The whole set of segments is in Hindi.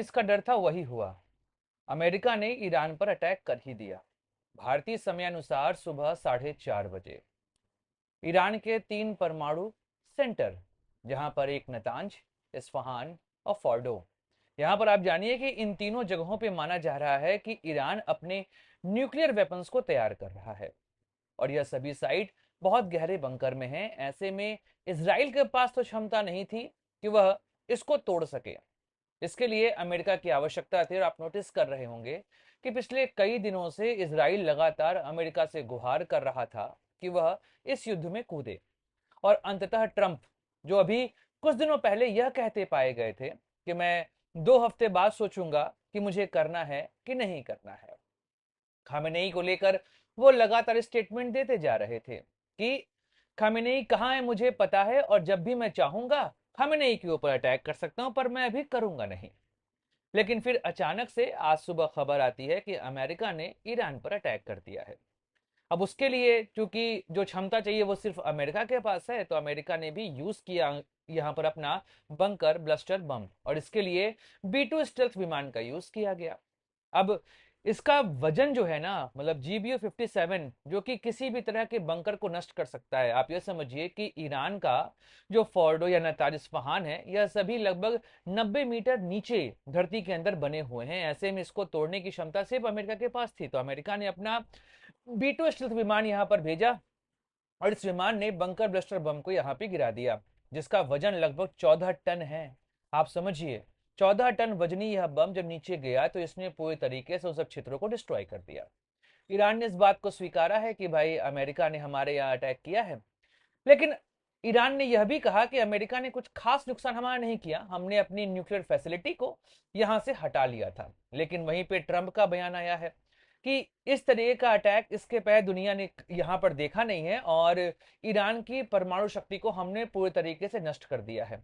जिसका डर था वही हुआ। अमेरिका ने ईरान पर अटैक कर ही दिया। भारतीय समयानुसार सुबह 4:30 बजे ईरान के 3 परमाणु सेंटर, जहां पर एक नतांज, इस्फहान और फोर्डो, यहां पर आप जानिए कि इन तीनों जगहों पे माना जा रहा है कि ईरान अपने न्यूक्लियर वेपन्स को तैयार कर रहा है। और यह सभी साइट बहुत गहरे बंकर में हैं। ऐसे में इसराइल के पास तो क्षमता नहीं थी कि वह इसको तोड़ सके। इसके लिए अमेरिका की आवश्यकता थी। और आप नोटिस कर रहे होंगे कि पिछले कई दिनों से इसराइल लगातार अमेरिका से गुहार कर रहा था कि वह इस युद्ध में कूदे। और अंततः ट्रंप, जो अभी कुछ दिनों पहले यह कहते पाए गए थे कि मैं 2 हफ्ते बाद सोचूंगा कि मुझे करना है कि नहीं करना है, खामेनेई को लेकर वो लगातार स्टेटमेंट देते जा रहे थे कि खामेनेई कहाँ है मुझे पता है, और जब भी मैं चाहूंगा खामेनेई के ऊपर अटैक कर सकता हूं, पर मैं अभी करूंगा नहीं। लेकिन फिर अचानक से आज सुबह खबर आती है कि अमेरिका ने ईरान पर अटैक कर दिया है। अब उसके लिए चूंकि जो क्षमता चाहिए वो सिर्फ अमेरिका के पास है, तो अमेरिका ने भी यूज किया यहाँ पर अपना बंकर ब्लस्टर बम, और इसके लिए B-2 स्टेल्थ विमान का यूज किया गया। अब इसका वजन जो है ना, मतलब GBU-57, जो कि किसी भी तरह के बंकर को नष्ट कर सकता है। आप यह समझिए कि ईरान का जो फोर्डो या नताज इस्फहान है, यह सभी लगभग 90 मीटर नीचे धरती के अंदर बने हुए हैं। ऐसे में इसको तोड़ने की क्षमता सिर्फ अमेरिका के पास थी। तो अमेरिका ने अपना B-2 स्टेल्थ विमान यहाँ पर भेजा, और इस विमान ने बंकर ब्लस्टर बम को यहाँ पे गिरा दिया, जिसका वजन लगभग 14 टन है। आप समझिए, 14 टन वजनी यह बम जब नीचे गया तो इसने पूरे तरीके से उस सब क्षेत्रों को डिस्ट्रॉय कर दिया। ईरान ने इस बात को स्वीकारा है कि भाई अमेरिका ने हमारे यहाँ अटैक किया है, लेकिन ईरान ने यह भी कहा कि अमेरिका ने कुछ खास नुकसान हमारा नहीं किया, हमने अपनी न्यूक्लियर फैसिलिटी को यहां से हटा लिया था। लेकिन वहीं पे ट्रंप का बयान आया है कि इस तरह का अटैक इसके पहले दुनिया ने यहां पर देखा नहीं है, और ईरान की परमाणु शक्ति को हमने पूरे तरीके से नष्ट कर दिया है।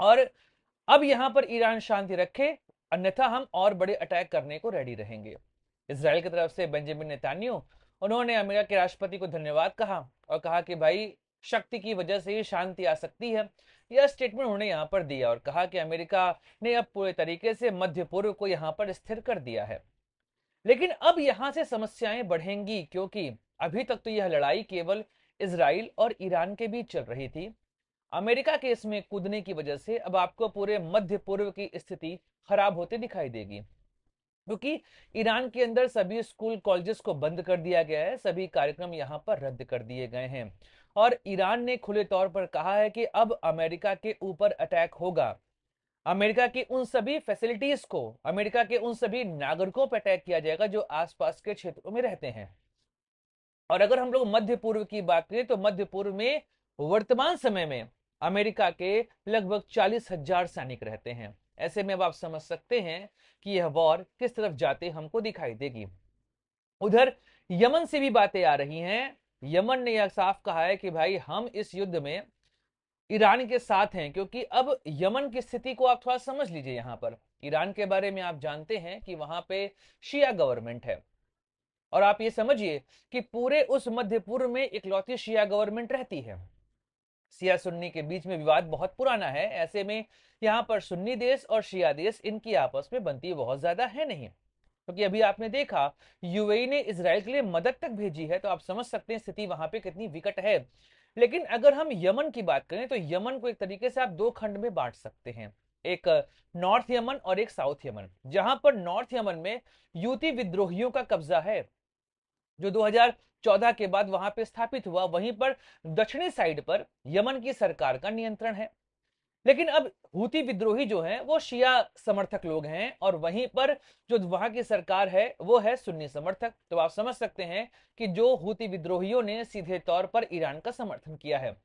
और अब यहां पर ईरान शांति रखे, अन्यथा हम और बड़े अटैक करने को रेडी रहेंगे। इसराइल की तरफ से बेंजामिन नेतन्याहू, उन्होंने अमेरिका के राष्ट्रपति को धन्यवाद कहा और कहा कि भाई शक्ति की वजह से ही शांति आ सकती है। यह स्टेटमेंट उन्होंने यहां पर दिया और कहा कि अमेरिका ने अब पूरे तरीके से मध्य पूर्व को यहां पर स्थिर कर दिया है। लेकिन अब यहां से समस्याएं बढ़ेंगी, क्योंकि अभी तक तो यह लड़ाई केवल इसराइल और ईरान के बीच चल रही थी। अमेरिका के इसमें कूदने की वजह से अब आपको पूरे मध्य पूर्व की स्थिति खराब होते दिखाई देगी, क्योंकि ईरान के अंदर सभी स्कूल कॉलेजेस को बंद कर दिया गया है, सभी कार्यक्रम यहां पर रद्द कर दिए गए हैं। और ईरान ने खुले तौर पर कहा है कि अब अमेरिका के ऊपर अटैक होगा। अमेरिका की उन सभी फैसिलिटीज को, अमेरिका के उन सभी नागरिकों पर अटैक किया जाएगा जो आसपास के क्षेत्रों में रहते हैं। और अगर हम लोग मध्य पूर्व की बात करें तो मध्य पूर्व में वर्तमान समय में अमेरिका के लगभग 40,000 सैनिक रहते हैं। ऐसे में अब आप समझ सकते हैं कि यह वॉर किस तरफ जाते हमको दिखाई देगी। उधर यमन से भी बातें आ रही हैं। यमन ने यह साफ कहा है कि भाई हम इस युद्ध में ईरान के साथ हैं, क्योंकि अब यमन की स्थिति को आप थोड़ा समझ लीजिए। यहां पर ईरान के बारे में आप जानते हैं कि वहां पे शिया गवर्नमेंट है, और आप ये समझिए कि पूरे उस मध्य पूर्व में इकलौती शिया गवर्नमेंट रहती है। शिया सुन्नी के बीच में विवाद बहुत पुराना है। ऐसे में यहाँ पर सुन्नी देश और शिया देश इनकी आपस में बनती बहुत ज्यादा है नहीं, क्योंकि अभी आपने देखा यूएई ने इसराइल के लिए मदद तक भेजी है, तो आप समझ सकते हैं स्थिति वहां पे कितनी विकट है। लेकिन अगर हम यमन की बात करें तो यमन को एक तरीके से आप दो खंड में बांट सकते हैं, एक नॉर्थ यमन और एक साउथ यमन। जहां पर नॉर्थ यमन में यूती विद्रोहियों का कब्जा है, जो 2014 के बाद वहां पे स्थापित हुआ, वहीं पर दक्षिणी साइड पर यमन की सरकार का नियंत्रण है। लेकिन अब हूती विद्रोही जो हैं वो शिया समर्थक लोग हैं, और वहीं पर जो वहां की सरकार है वो है सुन्नी समर्थक। तो आप समझ सकते हैं कि जो हूती विद्रोहियों ने सीधे तौर पर ईरान का समर्थन किया है।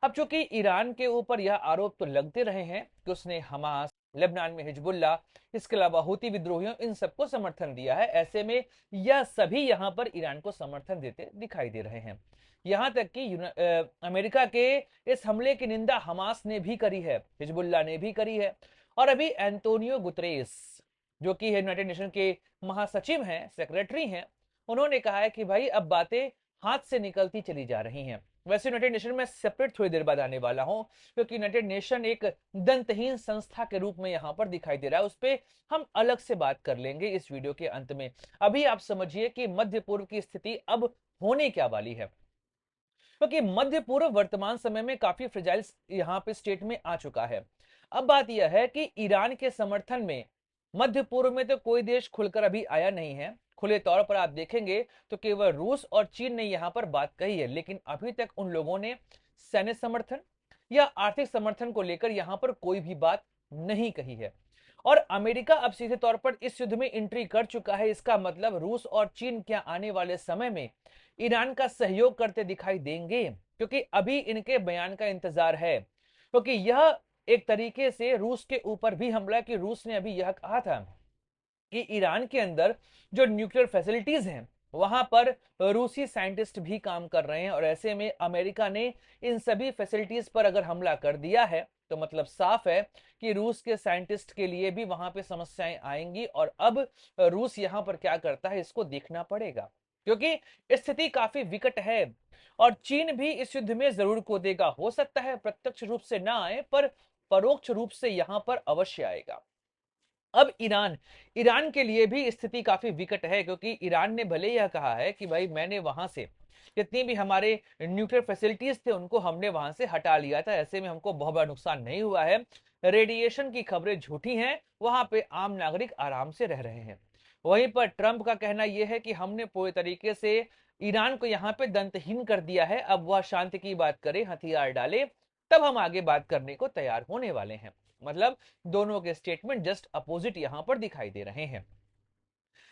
अब चूंकि ईरान के ऊपर यह आरोप तो लगते रहे हैं कि उसने हमास, लेबनान में हिजबुल्ला, इसके अलावा हूती विद्रोहियों, इन सबको समर्थन दिया है। ऐसे में यह सभी यहां पर ईरान को समर्थन देते दिखाई दे रहे हैं। यहां तक कि अमेरिका के इस हमले की निंदा हमास ने भी करी है, हिजबुल्ला ने भी करी है। और अभी एंटोनियो गुतरेस, जो कि यूनाइटेड नेशन के महासचिव हैं, सेक्रेटरी हैं, उन्होंने कहा है कि भाई अब बातें हाथ से निकलती चली जा रही हैं। वैसे यूनाइटेड नेशन में सेपरेट थोड़ी देर बाद आने वाला हूं, क्योंकि यूनाइटेड नेशन एक दंतहीन संस्था के रूप में यहां पर दिखाई दे रहा है, उस पर हम अलग से बात कर लेंगे इस वीडियो के अंत में। अभी आप समझिए कि मध्य पूर्व की स्थिति अब होने क्या वाली है, क्योंकि मध्य पूर्व वर्तमान समय में काफी फ्रेजाइल यहां पे स्टेट में आ चुका है। अब बात यह है कि ईरान के समर्थन में मध्य पूर्व में तो कोई देश खुलकर अभी आया नहीं है। खुले तौर पर आप देखेंगे तो केवल रूस और चीन ने यहां पर बात कही है, लेकिन अभी तक उन लोगों ने सैन्य समर्थन या आर्थिक समर्थन को लेकर यहां पर कोई भी बात नहीं कही है। और अमेरिका अब सीधे तौर पर इस युद्ध में एंट्री कर चुका है। इसका मतलब रूस और चीन क्या आने वाले समय में ईरान का सहयोग करते दिखाई देंगे, क्योंकि अभी इनके बयान का इंतजार है, क्योंकि यह एक तरीके से रूस के ऊपर भी हमला, कि रूस ने अभी यह कहा था कि ईरान के अंदर जो न्यूक्लियर फैसिलिटीज हैं वहां पर रूसी साइंटिस्ट भी काम कर रहे हैं, और ऐसे में अमेरिका ने इन सभी फैसिलिटीज पर अगर हमला कर दिया है तो मतलब साफ है कि रूस के साइंटिस्ट के लिए भी वहां पे समस्याएं आएंगी। और अब रूस यहां पर क्या करता है इसको देखना पड़ेगा, क्योंकि स्थिति काफी विकट है। और चीन भी इस युद्ध में जरूर कूदेगा, हो सकता है प्रत्यक्ष रूप से ना आए पर परोक्ष रूप से यहां पर अवश्य आएगा। अब ईरान ईरान के लिए भी स्थिति काफी विकट है, क्योंकि ईरान ने भले यह कहा है कि भाई मैंने वहां से जितनी भी हमारे न्यूक्लियर फैसिलिटीज थे उनको हमने वहां से हटा लिया था, ऐसे में हमको बहुत बड़ा नुकसान नहीं हुआ है। रेडिएशन की खबरें झूठी हैं, वहां पे आम नागरिक आराम से रह रहे हैं। वहीं पर ट्रंप का कहना यह है कि हमने पूरे तरीके से ईरान को यहाँ पे दंतहीन कर दिया है, अब वह शांति की बात करे, हथियार डाले, तब हम आगे बात करने को तैयार होने वाले हैं। मतलब दोनों के स्टेटमेंट जस्ट अपोजिट यहां पर दिखाई दे रहे हैं।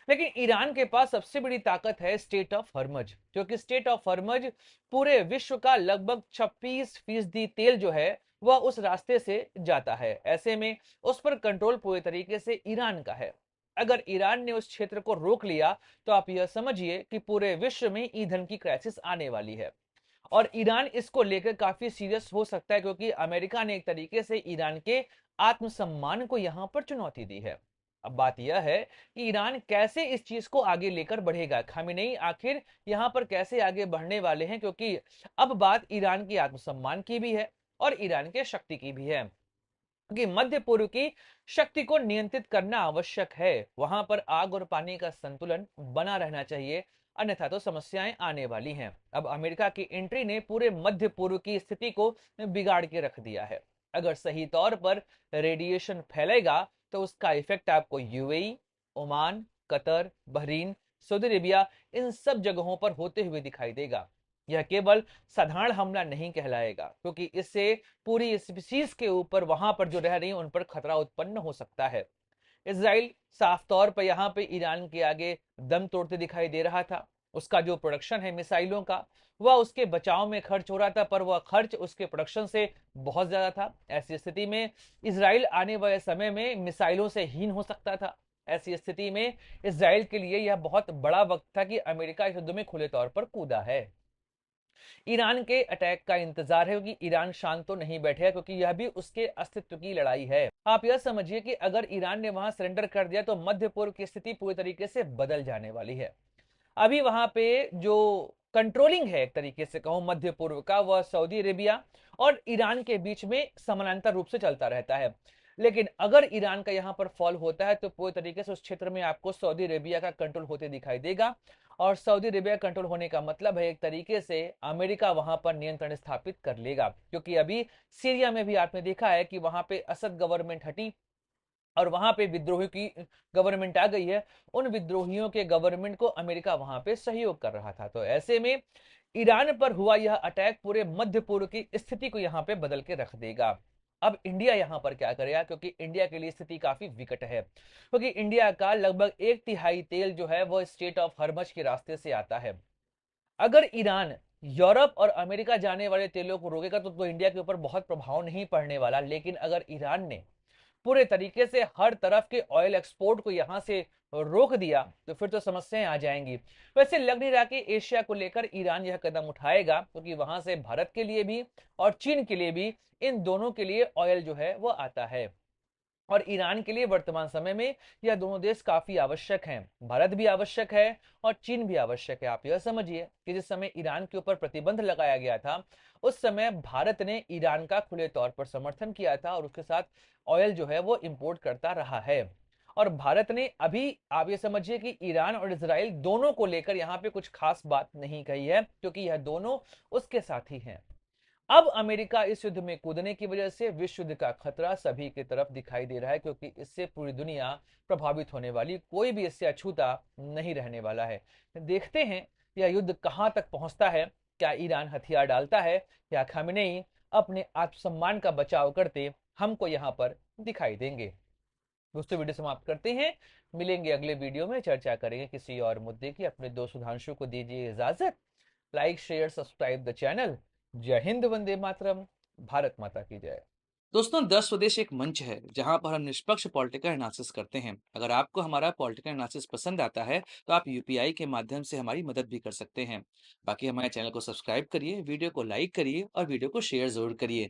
लेकिन ईरान के पास सबसे बड़ी ताकत है स्टेट ऑफ हॉर्मज, क्योंकि स्टेट ऑफ हॉर्मज पूरे विश्व का लगभग 26% तेल जो है वह उस रास्ते से जाता है। ऐसे में उस पर कंट्रोल पूरे तरीके से ईरान का है। अगर ईरान ने उस क्षेत्र को रोक लिया तो आप यह समझिए कि पूरे विश्व में ईंधन की क्राइसिस आने वाली है। और ईरान इसको लेकर काफी सीरियस हो सकता है, क्योंकि अमेरिका ने एक तरीके से ईरान के आत्मसम्मान को यहां पर चुनौती दी है। अब बात यह है कि ईरान कैसे इस चीज को आगे लेकर बढ़ेगा, खामेनेई आखिर यहां पर कैसे आगे बढ़ने वाले हैं, क्योंकि अब बात ईरान की आत्मसम्मान की भी है और ईरान के शक्ति की भी है। कि मध्य पूर्व की शक्ति को नियंत्रित करना आवश्यक है, वहां पर आग और पानी का संतुलन बना रहना चाहिए, अन्यथा तो समस्याएं आने वाली हैं। अब अमेरिका की एंट्री ने पूरे मध्य पूर्व की स्थिति को बिगाड़ के रख दिया है। अगर सही तौर पर रेडिएशन फैलेगा तो उसका इफेक्ट आपको UAE, Oman, Qatar, Bahrain, Saudi Arabia, इन सब जगहों पर होते हुए दिखाई देगा। यह केवल साधारण हमला नहीं कहलाएगा, क्योंकि इससे पूरी स्पीसीज के ऊपर वहां पर जो रह रही है उन पर खतरा उत्पन्न हो सकता है। इसराइल साफ तौर पर यहां पे ईरान के आगे दम तोड़ते दिखाई दे रहा था। उसका जो प्रोडक्शन है मिसाइलों का वह उसके बचाव में खर्च हो रहा था, पर वह खर्च उसके प्रोडक्शन से बहुत ज्यादा था। ऐसी स्थिति में इसराइल आने वाले समय में मिसाइलों से हीन हो सकता था। ऐसी स्थिति में इसराइल के लिए यह बहुत बड़ा वक्त था कि अमेरिका इस युद्ध में खुले तौर पर कूदा है। ईरान के अटैक का इंतजार है, क्योंकि ईरान शांत तो नहीं बैठेगा, क्योंकि यह भी उसके अस्तित्व की लड़ाई है। आप यह समझिए कि अगर ईरान ने वहां सरेंडर कर दिया तो मध्य पूर्व की स्थिति पूरी तरीके से बदल जाने वाली है। अभी वहां पे जो कंट्रोलिंग है एक तरीके से कहूं मध्य पूर्व का, वह सऊदी अरेबिया और ईरान के बीच में समानांतर रूप से चलता रहता है। लेकिन अगर ईरान का यहां पर फॉल होता है तो पूरी तरीके से उस क्षेत्र में आपको सऊदी अरेबिया का कंट्रोल होते दिखाई देगा। और सऊदी अरेबिया कंट्रोल होने का मतलब है एक तरीके से अमेरिका वहां पर नियंत्रण स्थापित कर लेगा, क्योंकि अभी सीरिया में भी आपने देखा है कि वहां पे असद गवर्नमेंट हटी और वहां पे विद्रोही की गवर्नमेंट आ गई है। उन विद्रोहियों के गवर्नमेंट को अमेरिका वहां पे सहयोग कर रहा था। तो ऐसे में ईरान पर हुआ यह अटैक पूरे मध्य पूर्व की स्थिति को यहां पे बदल के रख देगा। अब इंडिया यहां पर क्या करेगा, क्योंकि इंडिया के लिए स्थिति काफी विकट है, क्योंकि इंडिया का लगभग 1/3 तेल जो है वो स्टेट ऑफ हॉर्मज के रास्ते से आता है। अगर ईरान यूरोप और अमेरिका जाने वाले तेलों को रोकेगा तो इंडिया के ऊपर बहुत प्रभाव नहीं पड़ने वाला। लेकिन अगर ईरान ने पूरे तरीके से हर तरफ के ऑयल एक्सपोर्ट को यहां से रोक दिया तो फिर तो समस्याएं आ जाएंगी। वैसे लग नहीं रहा कि एशिया को लेकर ईरान यह कदम उठाएगा, क्योंकि वहां से भारत के लिए भी और चीन के लिए भी, इन दोनों के लिए ऑयल जो है वो आता है। और ईरान के लिए वर्तमान समय में यह दोनों देश काफी आवश्यक हैं। भारत भी आवश्यक है और चीन भी आवश्यक है। आप यह समझिए कि जिस समय ईरान के ऊपर प्रतिबंध लगाया गया था, उस समय भारत ने ईरान का खुले तौर पर समर्थन किया था और उसके साथ ऑयल जो है वो इंपोर्ट करता रहा है। और भारत ने अभी, आप ये समझिए कि ईरान और इसराइल दोनों को लेकर यहाँ पे कुछ खास बात नहीं कही है, क्योंकि यह दोनों उसके साथी हैं। अब अमेरिका इस युद्ध में कूदने की वजह से विश्व युद्ध का खतरा सभी की तरफ दिखाई दे रहा है, क्योंकि इससे पूरी दुनिया प्रभावित होने वाली, कोई भी इससे अछूता नहीं रहने वाला है। देखते हैं यह युद्ध कहां तक पहुंचता है। क्या ईरान हथियार डालता है या खामेनेई अपने आत्मसम्मान का बचाव करते हमको यहां पर दिखाई देंगे। दोस्तों, वीडियो समाप्त करते हैं। मिलेंगे अगले वीडियो में, चर्चा करेंगे किसी और मुद्दे की। अपने दोस्त सुधांशु को दीजिए इजाजत। Like share subscribe the channel. जय हिंद, वंदे मातरम, भारत माता की जय। दोस्तों, 10 स्वदेश एक मंच है जहां पर हम निष्पक्ष पॉलिटिकल एनालिसिस करते हैं। अगर आपको हमारा पॉलिटिकल एनालिसिस पसंद आता है तो आप यूपीआई के माध्यम से हमारी मदद भी कर सकते हैं। बाकी हमारे चैनल को सब्सक्राइब करिए, वीडियो को लाइक करिए और वीडियो को शेयर जरूर करिए।